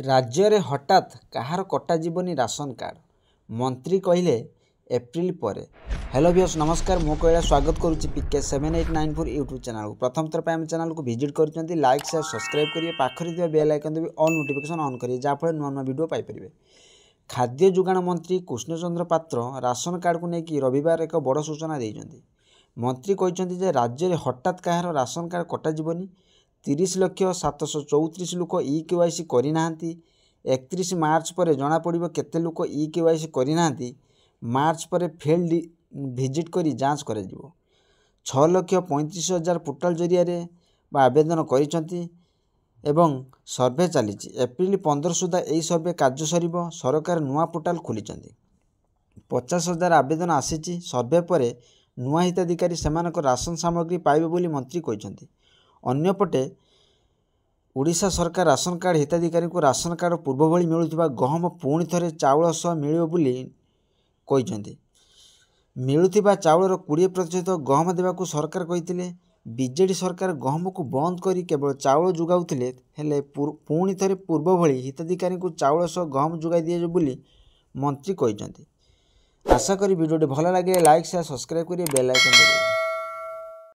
राज्य रे हठात कहार कटाजीवनी राशन कार्ड मंत्री कहले एप्रिल पर। हेलो व्यूअर्स नमस्कार मो कहला स्वागत करुच्ची पीके 7894 यूट्यूब चैनल को प्रथम थर पे चैनल को विजिट कर लाइक शेयर सब्सक्राइब करिए पाखरे दिया बेल आइकन भी ऑल नोटिफिकेशन ऑन करिए जहाँफल नुआ नुआ वीडियो पाइपर। खाद्य जोगाण मंत्री कृष्णचंद्र पात्र राशन कार्ड को लेकिन रविवार एक बड़ सूचना देइछन्ति। मंत्री कहते जे राज्य में हठात कहार राशन कार्ड कटाजीवनी 30,734 लोक EKYC करना 31 मार्च पर जना पड़ो केते लोक EKYC करना मार्च पर फील्ड विजिट करी जांच कर 6,35,000 पोर्टाल जरिया आवेदन करिसेंति एवं सर्वे चली एप्रिल 15 सुधा यही सर्वे कार्य सर सरकार नुआ पोर्टाल खोली 50,000 आवेदन आसी सर्वे पर नुआ हिताधिकारी सेमानक राशन सामग्री पाइबे बोली मंत्री कहते। अन्यपटे ओडिशा सरकार राशन कार्ड हिताधिकारी को राशन कार्ड पूर्व भली मिलुथिबा गहम पुणी थे चाउल सह मिलिबो बोली कहते। मिलुथिबा चाउलर 20% गहम देवाकू सरकार कहिथिले। बीजेडी सरकार गहम को बंद करी केवल चाउल जुगाउथिले हेले पुणी थे पूर्व भली हिताधिकारी को चाउल सह गहम जुगाई दिए बोली मंत्री कहते। आशा करी वीडियो भल लगे लाइक शेयर सब्सक्राइब करिए बेल आइकन दबाइए।